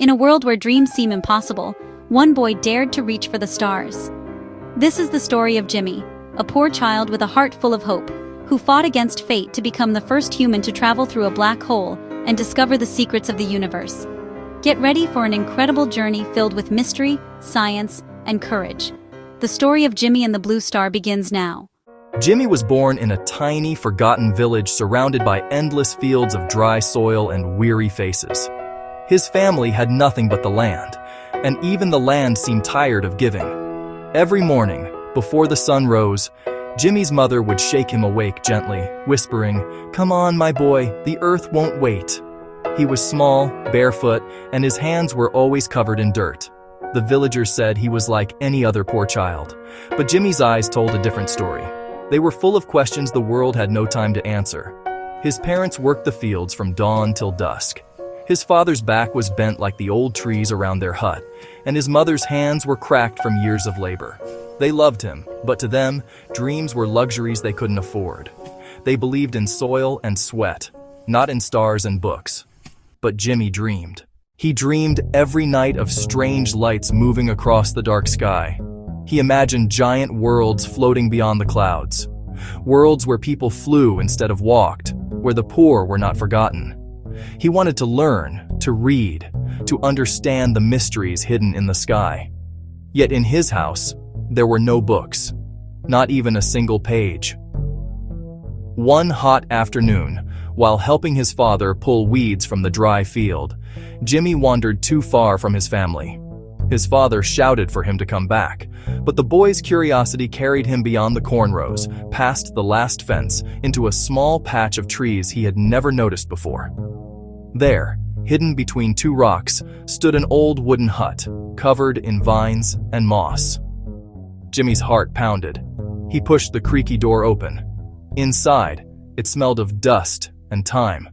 In a world where dreams seem impossible, one boy dared to reach for the stars. This is the story of Jimmy, a poor child with a heart full of hope, who fought against fate to become the first human to travel through a black hole and discover the secrets of the universe. Get ready for an incredible journey filled with mystery, science, and courage. The story of Jimmy and the Blue Star begins now. Jimmy was born in a tiny, forgotten village surrounded by endless fields of dry soil and weary faces. His family had nothing but the land, and even the land seemed tired of giving. Every morning, before the sun rose, Jimmy's mother would shake him awake gently, whispering, "Come on, my boy, the earth won't wait." He was small, barefoot, and his hands were always covered in dirt. The villagers said he was like any other poor child, but Jimmy's eyes told a different story. They were full of questions the world had no time to answer. His parents worked the fields from dawn till dusk. His father's back was bent like the old trees around their hut, and his mother's hands were cracked from years of labor. They loved him, but to them, dreams were luxuries they couldn't afford. They believed in soil and sweat, not in stars and books. But Jimmy dreamed. He dreamed every night of strange lights moving across the dark sky. He imagined giant worlds floating beyond the clouds. Worlds where people flew instead of walked, where the poor were not forgotten. He wanted to learn, to read, to understand the mysteries hidden in the sky. Yet in his house, there were no books, not even a single page. One hot afternoon, while helping his father pull weeds from the dry field, Jimmy wandered too far from his family. His father shouted for him to come back, but the boy's curiosity carried him beyond the corn rows, past the last fence, into a small patch of trees he had never noticed before. There, hidden between two rocks, stood an old wooden hut, covered in vines and moss. Jimmy's heart pounded. He pushed the creaky door open. Inside, it smelled of dust and time.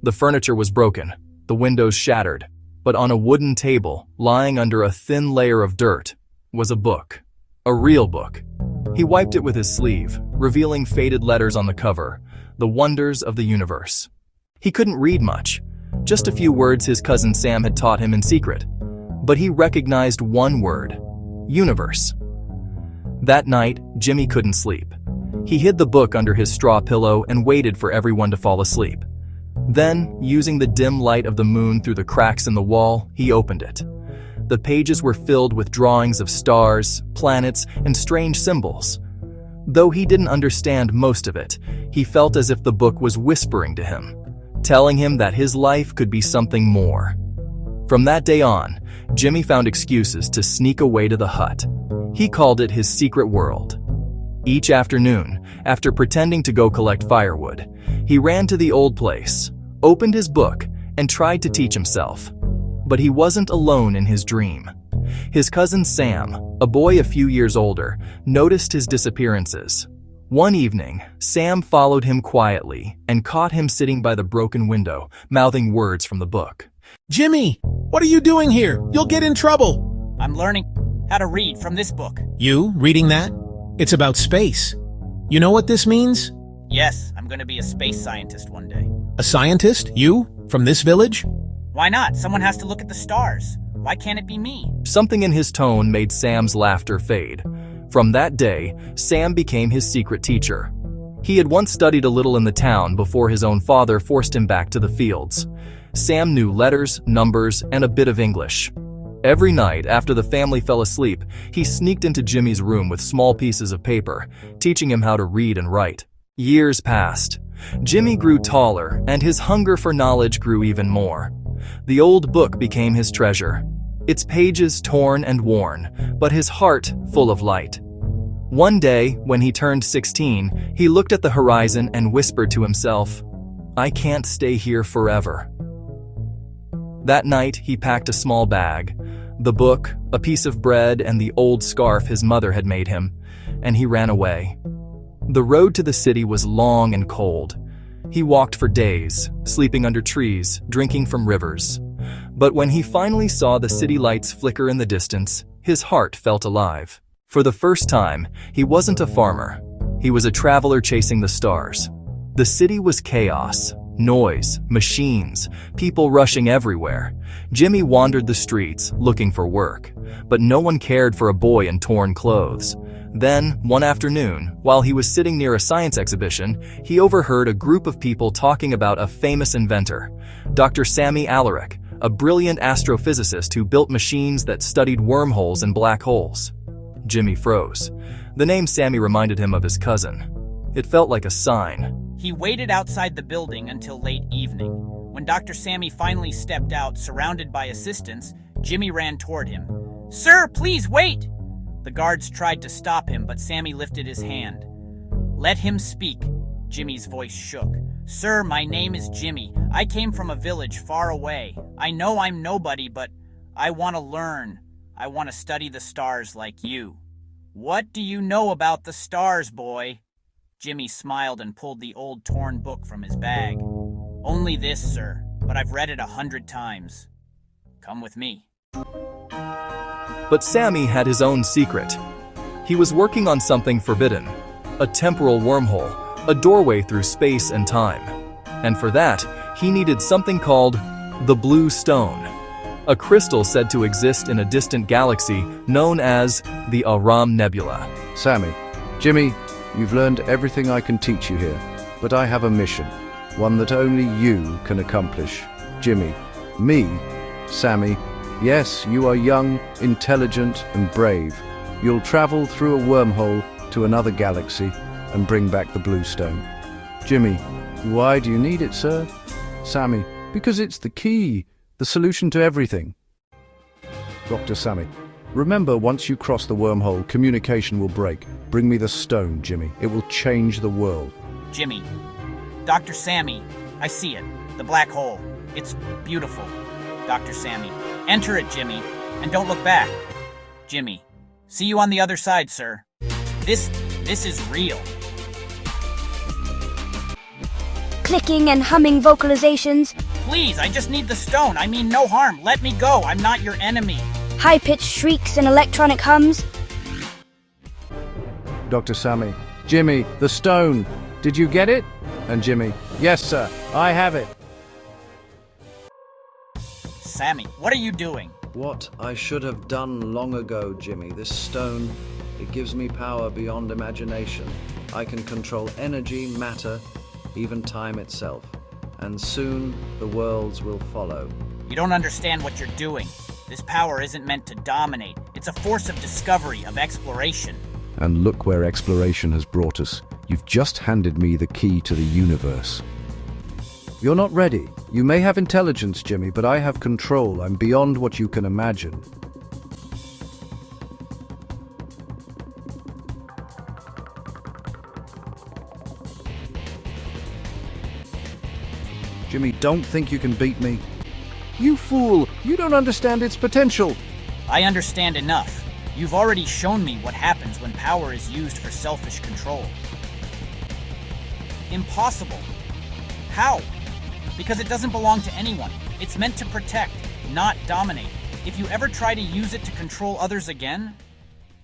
The furniture was broken, the windows shattered, but on a wooden table, lying under a thin layer of dirt, was a book. A real book. He wiped it with his sleeve, revealing faded letters on the cover, the wonders of the universe. He couldn't read much, just a few words his cousin Sam had taught him in secret. But he recognized one word: universe. That night, Jimmy couldn't sleep. He hid the book under his straw pillow and waited for everyone to fall asleep. Then, using the dim light of the moon through the cracks in the wall, he opened it. The pages were filled with drawings of stars, planets, and strange symbols. Though he didn't understand most of it, he felt as if the book was whispering to him, telling him that his life could be something more. From that day on, Jimmy found excuses to sneak away to the hut. He called it his secret world. Each afternoon, after pretending to go collect firewood, he ran to the old place, opened his book, and tried to teach himself. But he wasn't alone in his dream. His cousin Sam, a boy a few years older, noticed his disappearances. One evening, Sam followed him quietly and caught him sitting by the broken window, mouthing words from the book. Jimmy, what are you doing here? You'll get in trouble. I'm learning how to read from this book. You reading that? It's about space. You know what this means? Yes, I'm going to be a space scientist one day. A scientist? You? From this village? Why not? Someone has to look at the stars. Why can't it be me? Something in his tone made Sam's laughter fade. From that day, Sam became his secret teacher. He had once studied a little in the town before his own father forced him back to the fields. Sam knew letters, numbers, and a bit of English. Every night, after the family fell asleep, he sneaked into Jimmy's room with small pieces of paper, teaching him how to read and write. Years passed. Jimmy grew taller, and his hunger for knowledge grew even more. The old book became his treasure, its pages torn and worn, but his heart full of light. One day, when he turned 16, he looked at the horizon and whispered to himself, "I can't stay here forever." That night, he packed a small bag, the book, a piece of bread, and the old scarf his mother had made him, and he ran away. The road to the city was long and cold. He walked for days, sleeping under trees, drinking from rivers. But when he finally saw the city lights flicker in the distance, his heart felt alive. For the first time, he wasn't a farmer. He was a traveler chasing the stars. The city was chaos. Noise, machines, people rushing everywhere. Jimmy wandered the streets, looking for work. But no one cared for a boy in torn clothes. Then, one afternoon, while he was sitting near a science exhibition, he overheard a group of people talking about a famous inventor, Dr. Sami, a brilliant astrophysicist who built machines that studied wormholes and black holes. Jimmy froze. The name Sami reminded him of his cousin. It felt like a sign. He waited outside the building until late evening. When Dr. Sami finally stepped out, surrounded by assistants, Jimmy ran toward him. "Sir, please wait!" The guards tried to stop him, but Sami lifted his hand. "Let him speak." Jimmy's voice shook. "Sir, my name is Jimmy. I came from a village far away. I know I'm nobody, but I want to learn. I want to study the stars like you." "What do you know about the stars, boy?" Jimmy smiled and pulled the old torn book from his bag. "Only this, sir, but I've read it 100 times. Come with me." But Sami had his own secret. He was working on something forbidden, a temporal wormhole, a doorway through space and time. And for that, he needed something called the Blue Stone, a crystal said to exist in a distant galaxy known as the Aram Nebula. Sami, Jimmy, you've learned everything I can teach you here, but I have a mission, one that only you can accomplish. Jimmy, me, Sami, yes, you are young, intelligent, and brave. You'll travel through a wormhole to another galaxy and bring back the Blue Stone. Jimmy, why do you need it, sir? Sami, because it's the key, the solution to everything. Dr. Sami, remember, once you cross the wormhole, communication will break. Bring me the stone, Jimmy. It will change the world. Jimmy. Dr. Sami, I see it. The black hole. It's beautiful. Dr. Sami. Enter it, Jimmy, and don't look back. Jimmy. See you on the other side, sir. This is real. Clicking and humming vocalizations. Please, I just need the stone. I mean no harm. Let me go. I'm not your enemy. High-pitched shrieks and electronic hums. Dr. Sami, Jimmy, the stone. Did you get it? And Jimmy, yes, sir, I have it. Sami, what are you doing? What I should have done long ago, Jimmy. This stone, it gives me power beyond imagination. I can control energy, matter, even time itself. And soon, the worlds will follow. You don't understand what you're doing. This power isn't meant to dominate. It's a force of discovery, of exploration. And look where exploration has brought us. You've just handed me the key to the universe. You're not ready. You may have intelligence, Jimmy, but I have control. I'm beyond what you can imagine. Jimmy, don't think you can beat me. You fool! You don't understand its potential! I understand enough. You've already shown me what happens when power is used for selfish control. Impossible. How? Because it doesn't belong to anyone. It's meant to protect, not dominate. If you ever try to use it to control others again,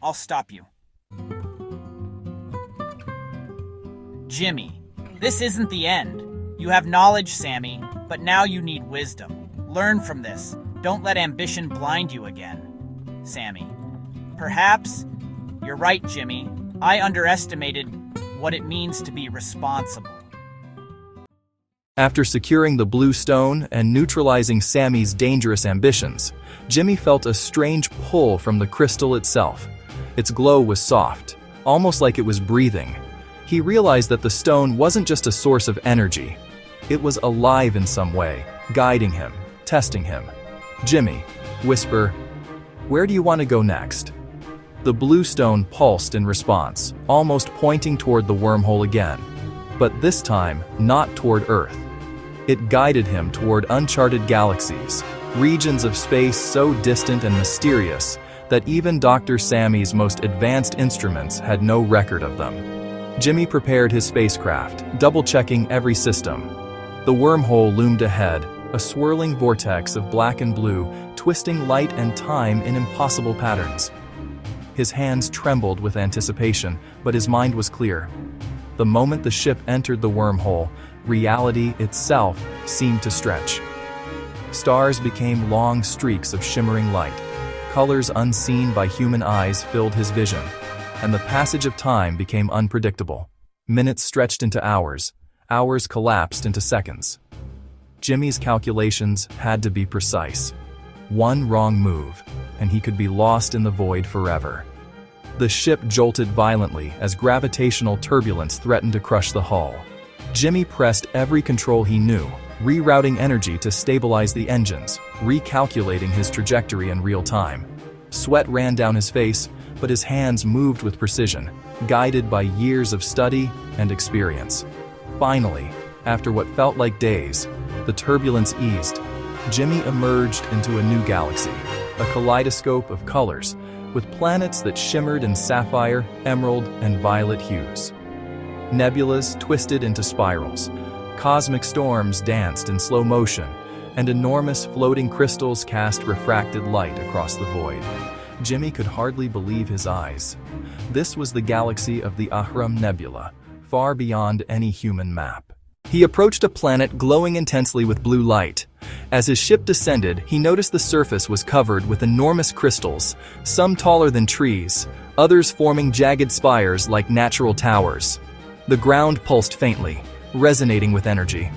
I'll stop you. Jimmy, this isn't the end. You have knowledge, Sami, but now you need wisdom. Learn from this. Don't let ambition blind you again. Sami. Perhaps you're right, Jimmy. I underestimated what it means to be responsible. After securing the Blue Stone and neutralizing Sami's dangerous ambitions, Jimmy felt a strange pull from the crystal itself. Its glow was soft, almost like it was breathing. He realized that the stone wasn't just a source of energy. It was alive in some way, guiding him, testing him. "Jimmy," whisper, "where do you want to go next?" The Blue Stone pulsed in response, almost pointing toward the wormhole again. But this time, not toward Earth. It guided him toward uncharted galaxies, regions of space so distant and mysterious that even Dr. Sami's most advanced instruments had no record of them. Jimmy prepared his spacecraft, double-checking every system. The wormhole loomed ahead, a swirling vortex of black and blue, twisting light and time in impossible patterns. His hands trembled with anticipation, but his mind was clear. The moment the ship entered the wormhole, reality itself seemed to stretch. Stars became long streaks of shimmering light. Colors unseen by human eyes filled his vision, and the passage of time became unpredictable. Minutes stretched into hours, hours collapsed into seconds. Jimmy's calculations had to be precise. One wrong move, and he could be lost in the void forever. The ship jolted violently as gravitational turbulence threatened to crush the hull. Jimmy pressed every control he knew, rerouting energy to stabilize the engines, recalculating his trajectory in real time. Sweat ran down his face, but his hands moved with precision, guided by years of study and experience. Finally, after what felt like days, the turbulence eased. Jimmy emerged into a new galaxy, a kaleidoscope of colors, with planets that shimmered in sapphire, emerald, and violet hues. Nebulas twisted into spirals, cosmic storms danced in slow motion, and enormous floating crystals cast refracted light across the void. Jimmy could hardly believe his eyes. This was the galaxy of the Ahram Nebula, far beyond any human map. He approached a planet glowing intensely with blue light. As his ship descended, he noticed the surface was covered with enormous crystals, some taller than trees, others forming jagged spires like natural towers. The ground pulsed faintly, resonating with energy.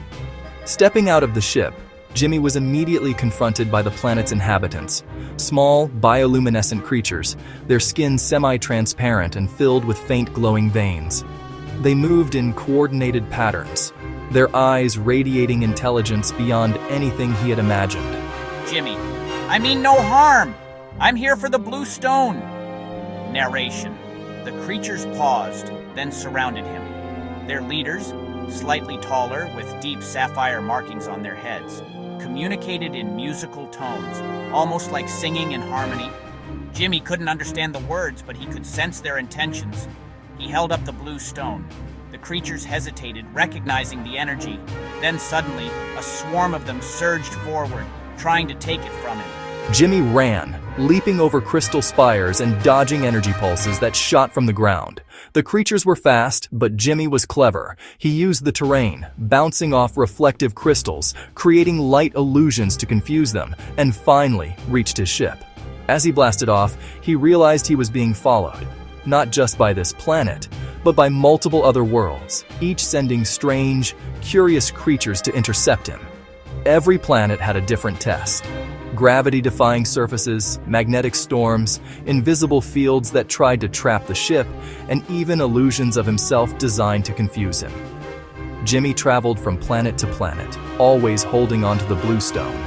Stepping out of the ship, Jimmy was immediately confronted by the planet's inhabitants, small, bioluminescent creatures, their skin semi-transparent and filled with faint glowing veins. They moved in coordinated patterns, their eyes radiating intelligence beyond anything he had imagined. Jimmy, I mean no harm. I'm here for the blue stone. Narration. The creatures paused, then surrounded him. Their leaders, slightly taller with deep sapphire markings on their heads, communicated in musical tones, almost like singing in harmony. Jimmy couldn't understand the words, but he could sense their intentions. He held up the blue stone. The creatures hesitated, recognizing the energy. Then suddenly, a swarm of them surged forward, trying to take it from him. Jimmy ran, leaping over crystal spires and dodging energy pulses that shot from the ground. The creatures were fast, but Jimmy was clever. He used the terrain, bouncing off reflective crystals, creating light illusions to confuse them, and finally reached his ship. As he blasted off, he realized he was being followed, not just by this planet, but by multiple other worlds, each sending strange, curious creatures to intercept him. Every planet had a different test. Gravity-defying surfaces, magnetic storms, invisible fields that tried to trap the ship, and even illusions of himself designed to confuse him. Jimmy traveled from planet to planet, always holding onto the blue stone.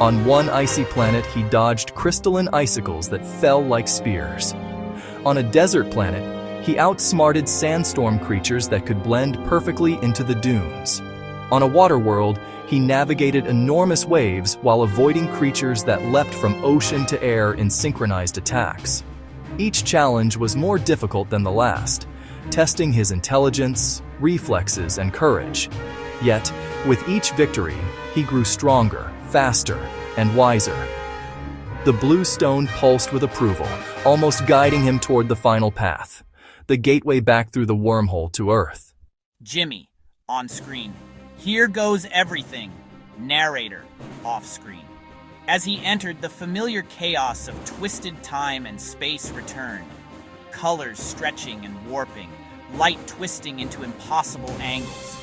On one icy planet, he dodged crystalline icicles that fell like spears. On a desert planet, he outsmarted sandstorm creatures that could blend perfectly into the dunes. On a water world, he navigated enormous waves while avoiding creatures that leapt from ocean to air in synchronized attacks. Each challenge was more difficult than the last, testing his intelligence, reflexes, and courage. Yet, with each victory, he grew stronger, faster, and wiser. The blue stone pulsed with approval, almost guiding him toward the final path, the gateway back through the wormhole to Earth. Jimmy, on screen. Here goes everything. Narrator, off screen. As he entered, the familiar chaos of twisted time and space returned. Colors stretching and warping, light twisting into impossible angles.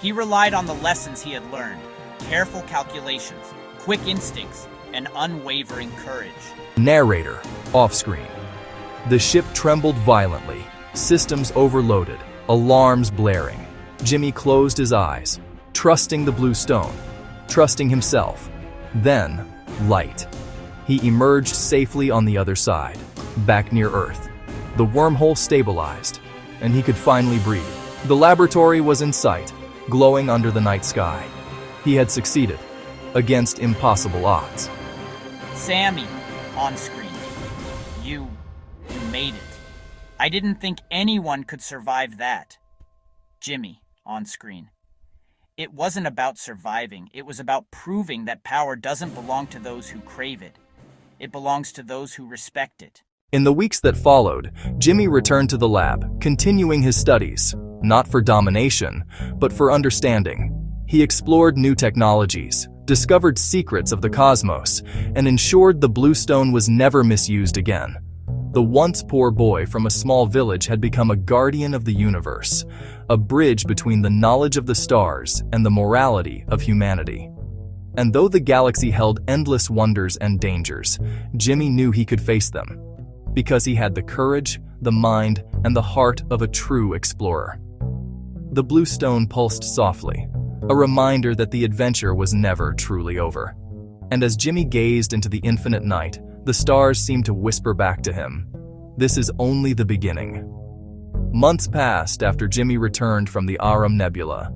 He relied on the lessons he had learned, careful calculations, quick instincts, and unwavering courage. Narrator, off screen. The ship trembled violently, systems overloaded, alarms blaring. Jimmy closed his eyes, trusting the blue stone, trusting himself. Then, light. He emerged safely on the other side, back near Earth. The wormhole stabilized, and he could finally breathe. The laboratory was in sight, glowing under the night sky. He had succeeded, against impossible odds. Sami, on screen. You made it. I didn't think anyone could survive that. Jimmy, on screen. It wasn't about surviving, it was about proving that power doesn't belong to those who crave it. It belongs to those who respect it. In the weeks that followed, Jimmy returned to the lab, continuing his studies. not for domination, but for understanding. He explored new technologies, discovered secrets of the cosmos, and ensured the blue stone was never misused again. The once poor boy from a small village had become a guardian of the universe, a bridge between the knowledge of the stars and the morality of humanity. And though the galaxy held endless wonders and dangers, Jimmy knew he could face them, because he had the courage, the mind, and the heart of a true explorer. The blue stone pulsed softly, a reminder that the adventure was never truly over. And as Jimmy gazed into the infinite night, the stars seemed to whisper back to him, "This is only the beginning." Months passed after Jimmy returned from the Arum Nebula.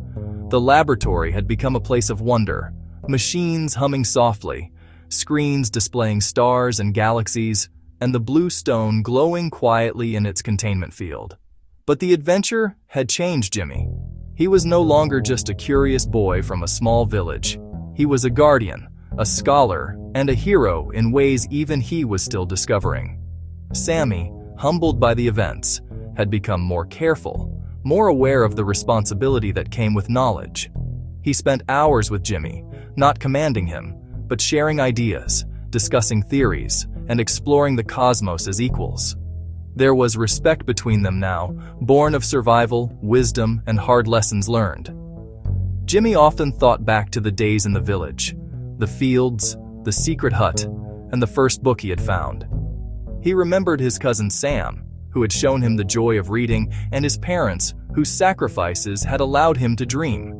The laboratory had become a place of wonder, machines humming softly, screens displaying stars and galaxies, and the blue stone glowing quietly in its containment field. But the adventure had changed Jimmy. He was no longer just a curious boy from a small village. He was a guardian, a scholar, and a hero in ways even he was still discovering. Sami, humbled by the events, had become more careful, more aware of the responsibility that came with knowledge. He spent hours with Jimmy, not commanding him, but sharing ideas, discussing theories, and exploring the cosmos as equals. There was respect between them now, born of survival, wisdom, and hard lessons learned. Jimmy often thought back to the days in the village, the fields, the secret hut, and the first book he had found. He remembered his cousin Sam, who had shown him the joy of reading, and his parents, whose sacrifices had allowed him to dream.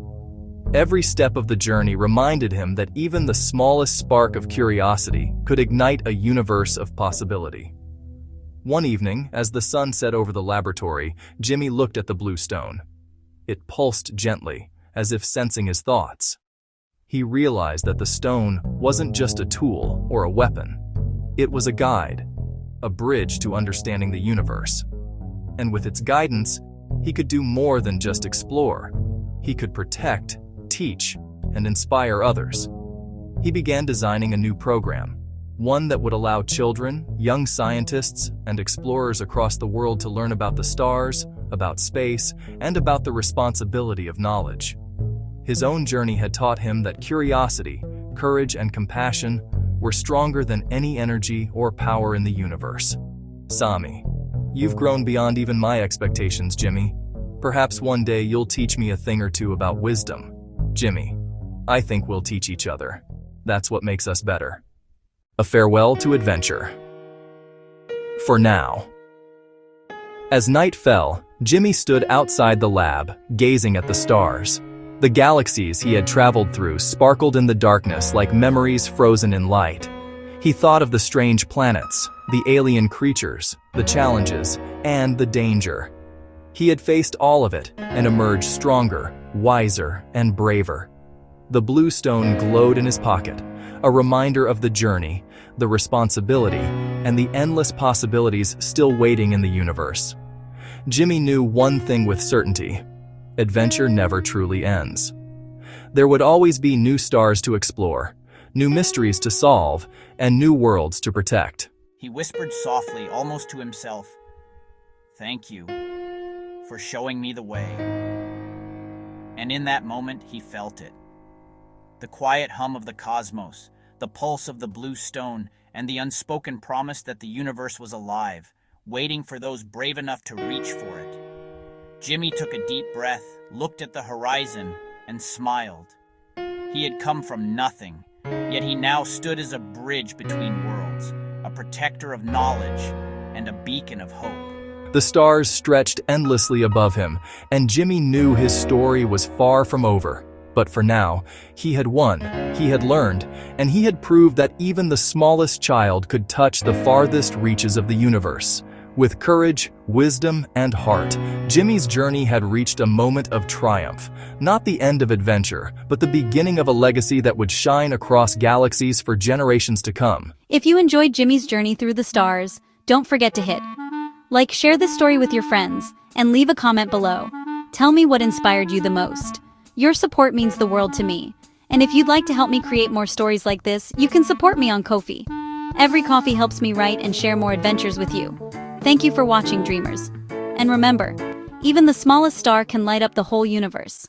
Every step of the journey reminded him that even the smallest spark of curiosity could ignite a universe of possibility. One evening, as the sun set over the laboratory, Jimmy looked at the blue stone. It pulsed gently, as if sensing his thoughts. He realized that the stone wasn't just a tool or a weapon. It was a guide, a bridge to understanding the universe. And with its guidance, he could do more than just explore. He could protect, teach, and inspire others. He began designing a new program, one that would allow children, young scientists, and explorers across the world to learn about the stars, about space, and about the responsibility of knowledge. His own journey had taught him that curiosity, courage, and compassion were stronger than any energy or power in the universe. Sami, you've grown beyond even my expectations, Jimmy. Perhaps one day you'll teach me a thing or two about wisdom. Jimmy, I think we'll teach each other. That's what makes us better. A farewell to adventure. For now. As night fell, Jimmy stood outside the lab, gazing at the stars. The galaxies he had traveled through sparkled in the darkness like memories frozen in light. He thought of the strange planets, the alien creatures, the challenges, and the danger. He had faced all of it and emerged stronger, wiser, and braver. The blue stone glowed in his pocket, a reminder of the journey, the responsibility, and the endless possibilities still waiting in the universe. Jimmy knew one thing with certainty: adventure never truly ends. There would always be new stars to explore, new mysteries to solve, and new worlds to protect. He whispered softly, almost to himself, "Thank you for showing me the way." And in that moment, he felt it. The quiet hum of the cosmos, the pulse of the blue stone, and the unspoken promise that the universe was alive, waiting for those brave enough to reach for it. Jimmy took a deep breath, looked at the horizon, and smiled. He had come from nothing, yet he now stood as a bridge between worlds, a protector of knowledge, and a beacon of hope. The stars stretched endlessly above him, and Jimmy knew his story was far from over. But for now, he had won, he had learned, and he had proved that even the smallest child could touch the farthest reaches of the universe. With courage, wisdom, and heart, Jimmy's journey had reached a moment of triumph. Not the end of adventure, but the beginning of a legacy that would shine across galaxies for generations to come. If you enjoyed Jimmy's journey through the stars, don't forget to share this story with your friends, and leave a comment below. Tell me what inspired you the most. Your support means the world to me. And if you'd like to help me create more stories like this, you can support me on Ko-fi. Every coffee helps me write and share more adventures with you. Thank you for watching, dreamers. And remember, Even the smallest star can light up the whole universe.